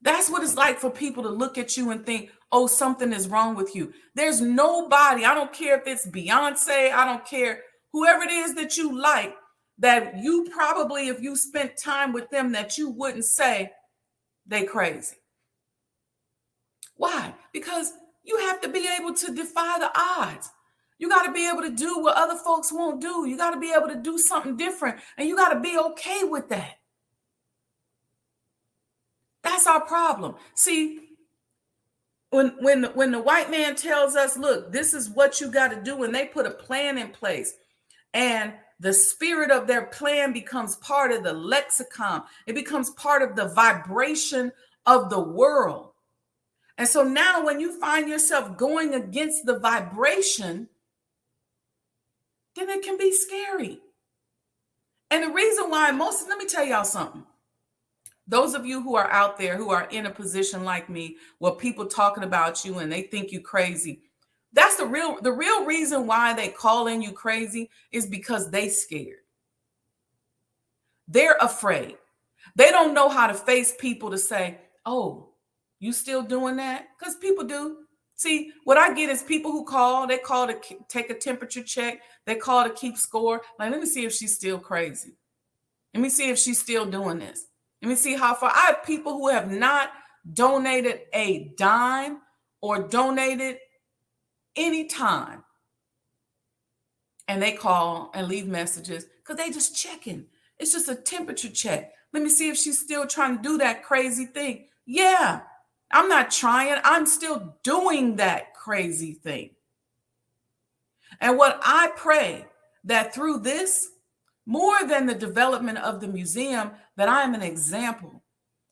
That's what it's like for people to look at you and think, oh, something is wrong with you. There's nobody, I don't care if it's Beyonce, I don't care, whoever it is that you like, that you probably, if you spent time with them, that you wouldn't say they crazy. Why? Because you have to be able to defy the odds. You got to be able to do what other folks won't do. You got to be able to do something different, and you got to be okay with that. That's our problem. See, when the white man tells us, look, this is what you got to do, and they put a plan in place, and the spirit of their plan becomes part of the lexicon. It becomes part of the vibration of the world. And so now when you find yourself going against the vibration, then it can be scary. And the reason why let me tell y'all something. Those of you who are out there who are in a position like me, where people talking about you and they think you crazy, that's the real reason why they calling you crazy is because they scared. They're afraid. They don't know how to face people to say, oh, you still doing that? Because people do. See, what I get is people who call, they call to take a temperature check. They call to keep score. Like, let me see if she's still crazy. Let me see if she's still doing this. Let me see how far. I have people who have not donated a dime or donated any time. And they call and leave messages because they just checking. It's just a temperature check. Let me see if she's still trying to do that crazy thing. Yeah, I'm not trying. I'm still doing that crazy thing. And what I pray that through this, more than the development of the museum, that I am an example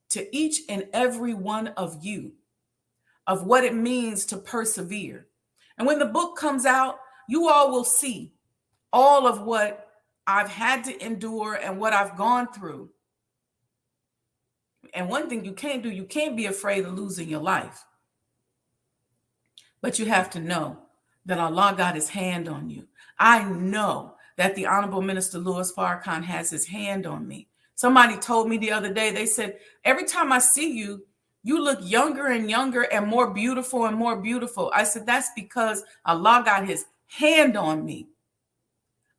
to each and every one of you of what it means to persevere. And when the book comes out, you all will see all of what I've had to endure and what I've gone through. And one thing you can't do, you can't be afraid of losing your life. But you have to know that Allah got his hand on you. I know that the Honorable Minister Louis Farrakhan has his hand on me. Somebody told me the other day, they said, every time I see you, you look younger and younger and more beautiful and more beautiful. I said, that's because Allah got his hand on me.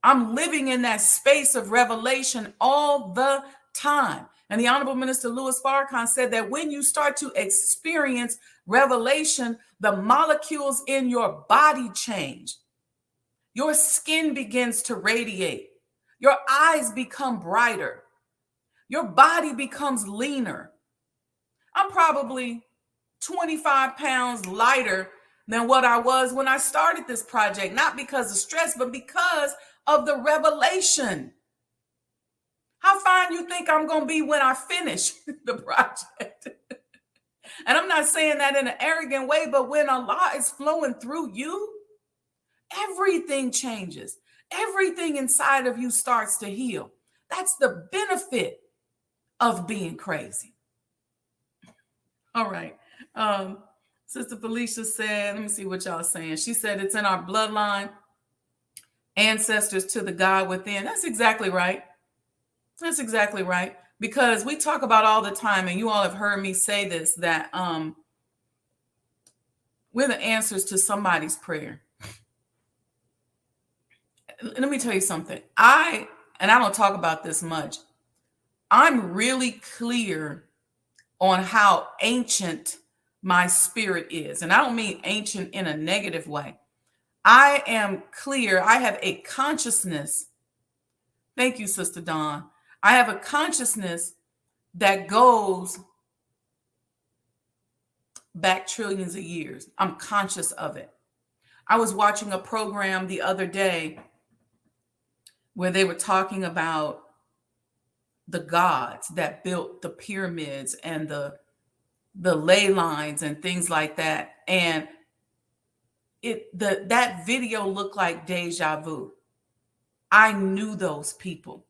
I'm living in that space of revelation all the time. And the Honorable Minister Louis Farrakhan said that when you start to experience revelation, the molecules in your body change. Your skin begins to radiate. Your eyes become brighter. Your body becomes leaner. I'm probably 25 pounds lighter than what I was when I started this project, not because of stress, but because of the revelation. How fine you think I'm going to be when I finish the project? And I'm not saying that in an arrogant way, but when Allah is flowing through you, everything changes. Everything inside of you starts to heal. That's the benefit of being crazy. All right. Sister Felicia said, let me see what y'all saying. She said it's in our bloodline, ancestors to the God within. That's exactly right. That's exactly right. Because we talk about all the time, and you all have heard me say this, that we're the answers to somebody's prayer. Let me tell you something. I don't talk about this much. I'm really clear on how ancient my spirit is. And I don't mean ancient in a negative way. I am clear. I have a consciousness. Thank you, Sister Dawn. I have a consciousness that goes back trillions of years. I'm conscious of it. I was watching a program the other day where they were talking about the gods that built the pyramids and the ley lines and things like that. And that video looked like deja vu. I knew those people.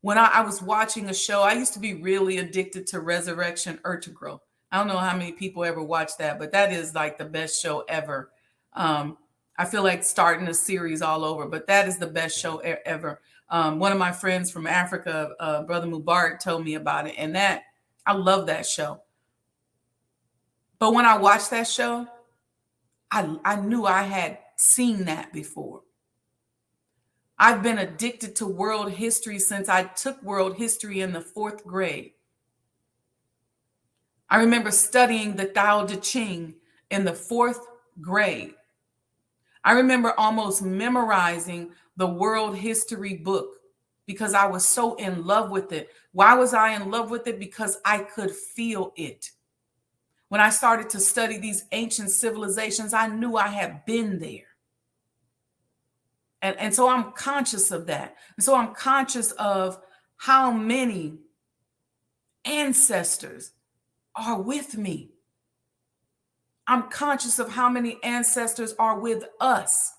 When I was watching a show, I used to be really addicted to Resurrection Urtegral. I don't know how many people ever watched that, but that is like the best show ever. I feel like starting a series all over, but that is the best show ever. One of my friends from Africa, Brother Mubarak, told me about it, and that I love that show. But when I watched that show, I knew I had seen that before. I've been addicted to world history since I took world history in the 4th grade. I remember studying the Tao Te Ching in the 4th grade. I remember almost memorizing the world history book because I was so in love with it. Why was I in love with it? Because I could feel it. When I started to study these ancient civilizations, I knew I had been there. And so I'm conscious of that. And so I'm conscious of how many ancestors are with me. I'm conscious of how many ancestors are with us,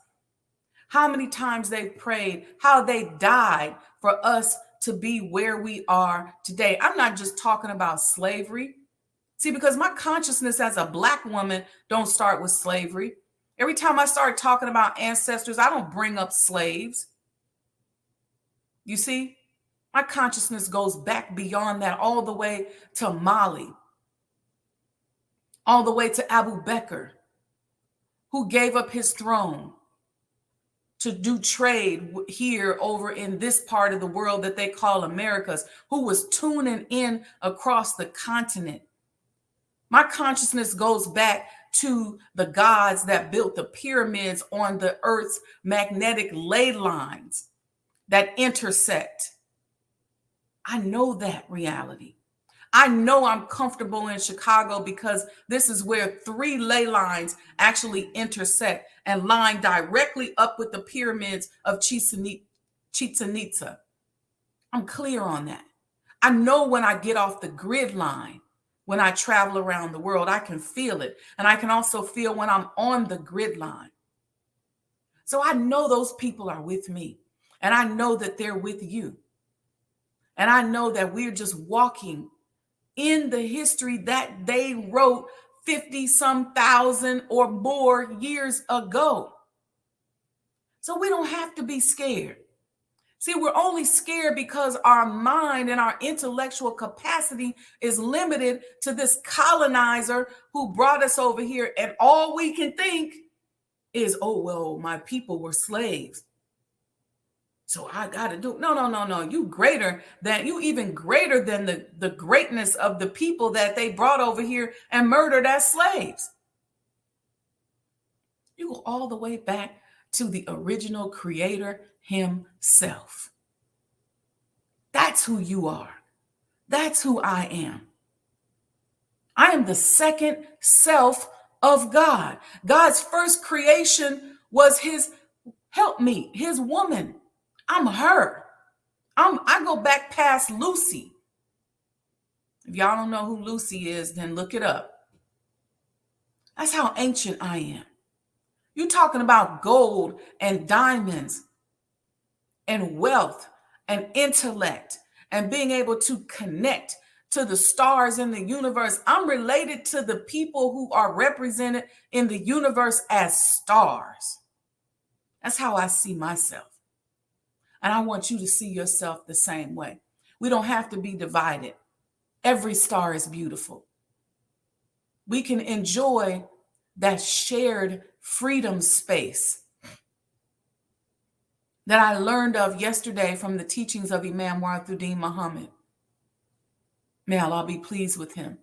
how many times they've prayed, how they died for us to be where we are today. I'm not just talking about slavery. See, because my consciousness as a Black woman don't start with slavery. Every time I start talking about ancestors, I don't bring up slaves. You see, my consciousness goes back beyond that, all the way to Mali, all the way to Abu Bakr, who gave up his throne to do trade here over in this part of the world that they call Americas, who was tuning in across the continent. My consciousness goes back to the gods that built the pyramids on the earth's magnetic ley lines that intersect. I know that reality. I know I'm comfortable in Chicago because this is where 3 ley lines actually intersect and line directly up with the pyramids of Chichen Itza. I'm clear on that. I know when I get off the grid line, when I travel around the world, I can feel it. And I can also feel when I'm on the grid line. So I know those people are with me, and I know that they're with you. And I know that we're just walking in the history that they wrote 50 some thousand or more years ago. So we don't have to be scared. See, we're only scared because our mind and our intellectual capacity is limited to this colonizer who brought us over here. And all we can think is, oh, well, my people were slaves, so I got to do. No. You even greater than the greatness of the people that they brought over here and murdered as slaves. You go all the way back to the original creator himself. That's who you are. That's who I am. I am the second self of God. God's first creation was his helpmeet, his woman. I'm her. I go back past Lucy. If y'all don't know who Lucy is, then look it up. That's how ancient I am. You're talking about gold and diamonds and wealth and intellect and being able to connect to the stars in the universe. I'm related to the people who are represented in the universe as stars. That's how I see myself. And I want you to see yourself the same way. We don't have to be divided. Every star is beautiful. We can enjoy that shared freedom space that I learned of yesterday from the teachings of Imam Warithuddin Muhammad. May Allah be pleased with him. It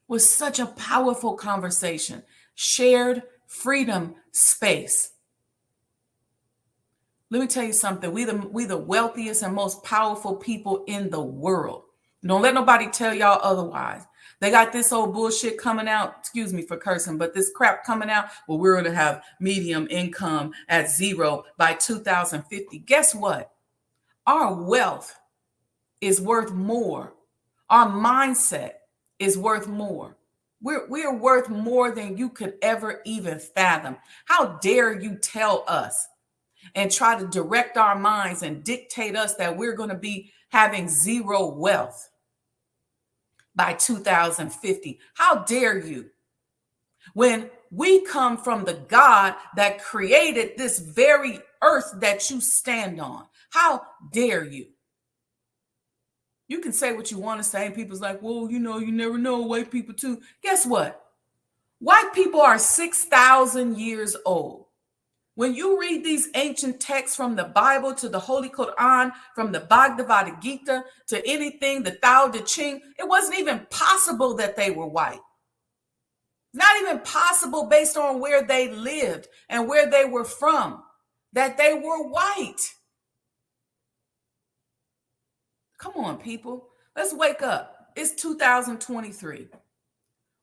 was such a powerful conversation. Shared freedom space. Let me tell you something. We the wealthiest and most powerful people in the world. Don't let nobody tell y'all otherwise. They got this old bullshit coming out. Excuse me for cursing, but this crap coming out. Well, we're going to have medium income at zero by 2050. Guess what? Our wealth is worth more. Our mindset is worth more. We're worth more than you could ever even fathom. How dare you tell us and try to direct our minds and dictate us that we're going to be having zero wealth by 2050. How dare you? When we come from the God that created this very earth that you stand on. How dare you? You can say what you want to say, and people's like, well, you never know, white people too. Guess what? White people are 6,000 years old. When you read these ancient texts from the Bible to the Holy Quran, from the Bhagavad Gita to anything, the Tao Te Ching, it wasn't even possible that they were white. Not even possible based on where they lived and where they were from, that they were white. Come on, people. Let's wake up. It's 2023.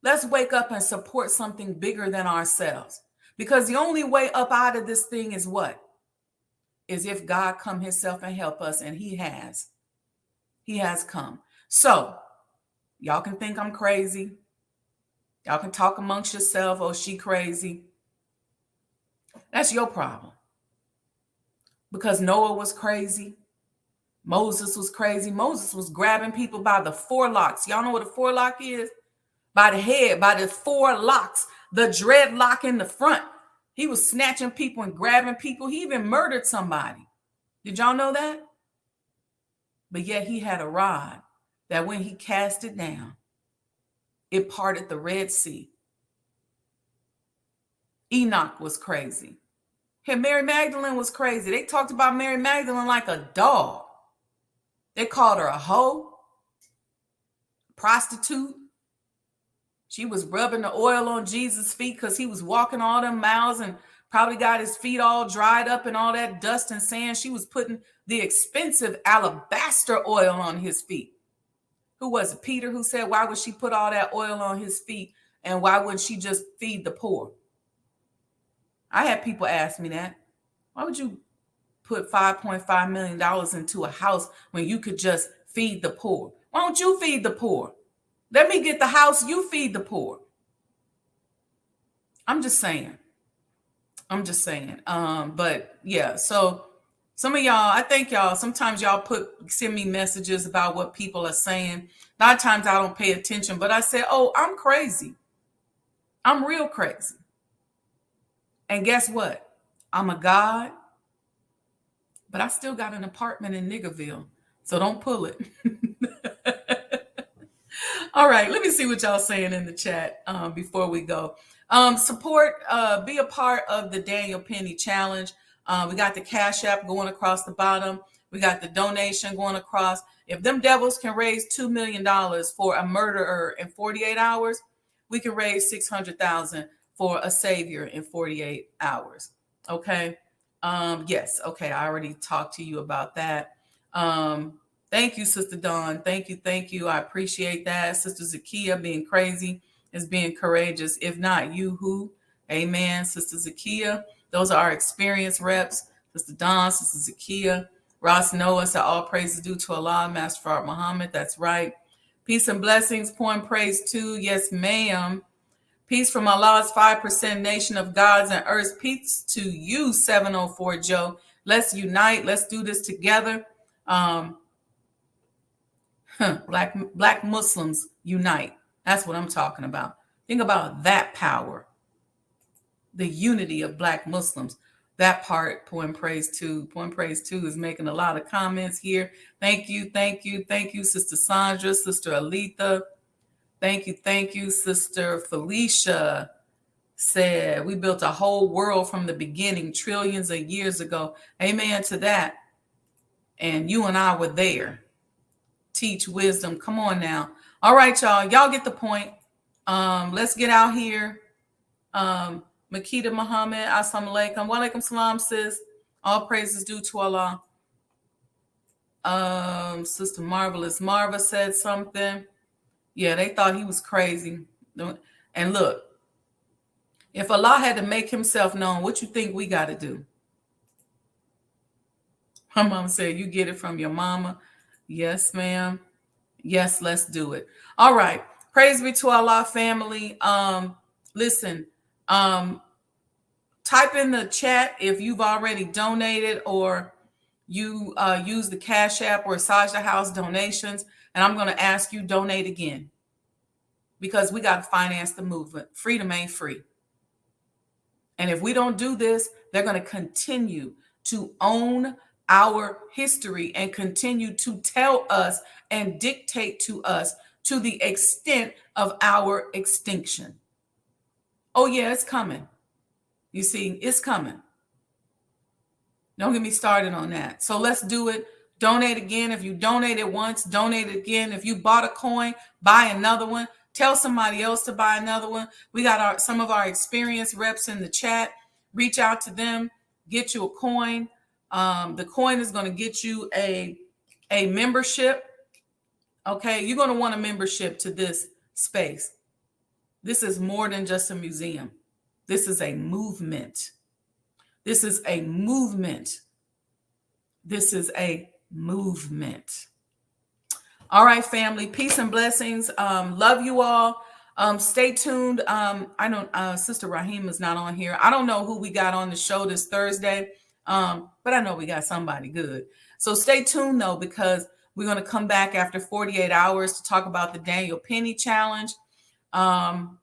Let's wake up and support something bigger than ourselves. Because the only way up out of this thing is what? Is if God come himself and help us, and he has. He has come. So, y'all can think I'm crazy. Y'all can talk amongst yourself, oh, she crazy. That's your problem. Because Noah was crazy. Moses was crazy. Moses was grabbing people by the forelocks. Y'all know what a forelock is? By the head, by the four locks, the dreadlock in the front. He was snatching people and grabbing people. He even murdered somebody. Did y'all know that? But yet he had a rod that when he cast it down, it parted the Red Sea. Enoch was crazy. And Mary Magdalene was crazy. They talked about Mary Magdalene like a dog. They called her a hoe, prostitute. She was rubbing the oil on Jesus' feet because he was walking all them miles and probably got his feet all dried up and all that dust and sand. She was putting the expensive alabaster oil on his feet. Who was it? Peter, who said, why would she put all that oil on his feet? And why wouldn't she just feed the poor? I had people ask me that. Why would you put $5.5 million into a house when you could just feed the poor? Why don't you feed the poor? Let me get the house, you feed the poor. I'm just saying. I'm just saying. But yeah, so some of y'all, I thank y'all. Sometimes y'all send me messages about what people are saying. A lot of times I don't pay attention, but I say, oh, I'm crazy. I'm real crazy. And guess what? I'm a god, but I still got an apartment in Niggerville. So don't pull it. All right, let me see what y'all saying in the chat before we go. Support, be a part of the Daniel Penny Challenge. We got the Cash App going across the bottom. We got the donation going across. If them devils can raise $2 million for a murderer in 48 hours, we can raise $600,000 for a savior in 48 hours. Okay. Yes. Okay. I already talked to you about that. Thank you, Sister Dawn. Thank you. Thank you. I appreciate that. Sister Zakia, being crazy is being courageous. If not, you who? Amen. Sister Zakia. Those are our experienced reps. Sister Dawn, Sister Zakia. Ross Noah said, all praise is due to Allah, Master Farad Muhammad. That's right. Peace and blessings. Pouring praise to. Yes, ma'am. Peace from Allah's 5% nation of gods and earth. Peace to you, 704 Joe. Let's unite. Let's do this together. Black Muslims unite. That's what I'm talking about. Think about that power. The unity of Black Muslims. That part, Pouring Praise to. Pouring Praise to is making a lot of comments here. Thank you, thank you, thank you, Sister Sandra, Sister Alita. Thank you, Sister Felicia said, we built a whole world from the beginning, trillions of years ago. Amen to that. And you and I were there. Teach wisdom. Come on now. All right, y'all. Y'all get the point. Let's get out here. Makita Muhammad, assalamu alaikum. Wa alaikum salam, sis. All praises due to Allah. Sister Marvelous Marva said something. Yeah, they thought he was crazy. And look, if Allah had to make himself known, what you think we got to do? My mom said, you get it from your mama. Yes, ma'am. Yes, let's do it. All right. Praise be to Allah, family. Listen, type in the chat if you've already donated or you use the Cash App or Sajdah House donations. And I'm going to ask you donate again because we got to finance the movement. Freedom ain't free. And if we don't do this, they're going to continue to own our history and continue to tell us and dictate to us to the extent of our extinction. Oh, yeah, it's coming. You see, it's coming. Don't get me started on that. So let's do it. Donate again. If you donated once, donate again. If you bought a coin, buy another one. Tell somebody else to buy another one. We got some of our experienced reps in the chat. Reach out to them. Get you a coin. The coin is going to get you a membership. Okay, you're going to want a membership to this space. This is more than just a museum. This is a movement. This is a movement. This is a movement. All right, family. Peace and blessings. Love you all. Stay tuned. I know Sister Rahim is not on here. I don't know who we got on the show this Thursday, but I know we got somebody good. So stay tuned, though, because we're going to come back after 48 hours to talk about the Daniel Penny Challenge. We're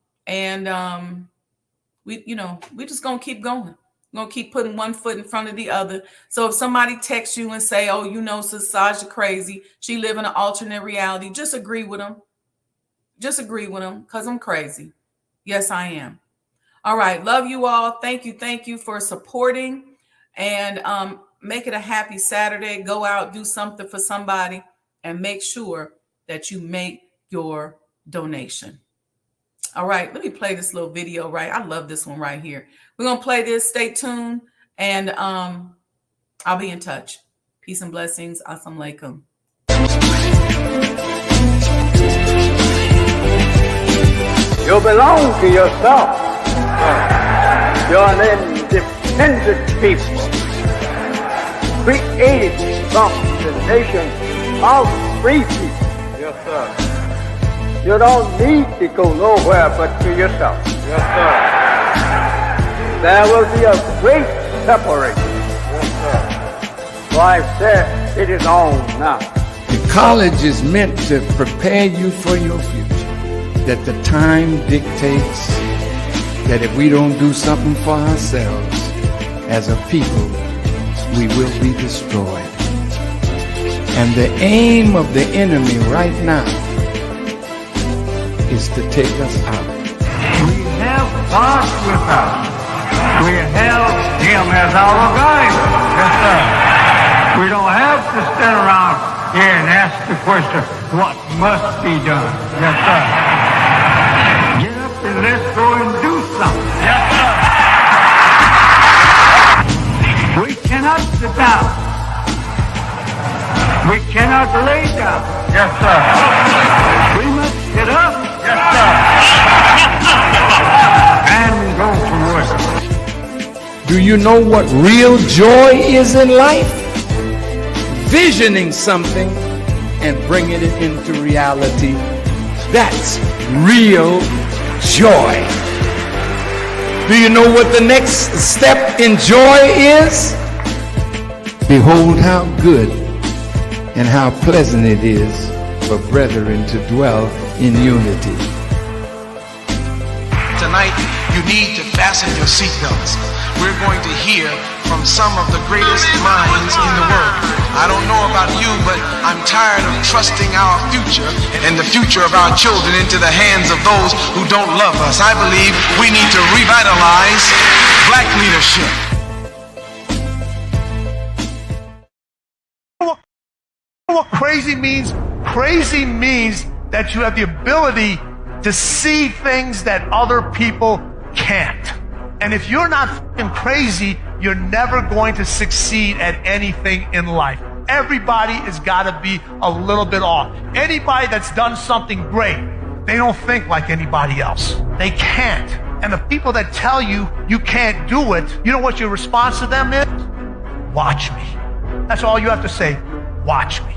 just going to keep going. We're going to keep putting one foot in front of the other. So if somebody texts you and say, oh, Sis Sajdah crazy, she live in an alternate reality, just agree with them. Just agree with them because I'm crazy. Yes, I am. All right. Love you all. Thank you for supporting and make it a happy Saturday. Go out, do something for somebody and make sure that you make your donation. All right, let me play this little video, right? I love this one right here. We're going to play this. Stay tuned, and I'll be in touch. Peace and blessings. Assalamu alaikum. You belong to yourself. You're an independent people, created from the nation of free people. Yes, sir. You don't need to go nowhere but to yourself. Yes, sir. there will be a great separation. So I've said it is on now. The college is meant to prepare you for your future. That the time dictates that if we don't do something for ourselves as a people, we will be destroyed. And the aim of the enemy right now is to take us out. We have God with us. We have Him as our guide. Yes, sir. We don't have to stand around here and ask the question, what must be done? Yes, sir. Get up and let's go and do something. Yes, sir. We cannot sit down. We cannot lay down. Yes, sir. We must get up. Yes, sir. And go to work. Do you know what real joy is in life? Visioning something and bringing it into reality. That's real joy. Do you know what the next step in joy is? Behold how good and how pleasant it is for brethren to dwell in unity. Tonight, you need to fasten your seatbelts. We're going to hear from some of the greatest minds in the world. I don't know about you, but I'm tired of trusting our future and the future of our children into the hands of those who don't love us. I believe we need to revitalize black leadership. What crazy means? Crazy means that you have the ability to see things that other people can't. And if you're not fucking crazy, you're never going to succeed at anything in life. Everybody has got to be a little bit off. Anybody that's done something great, they don't think like anybody else. They can't. And the people that tell you you can't do it, you know what your response to them is? Watch me. That's all you have to say. Watch me.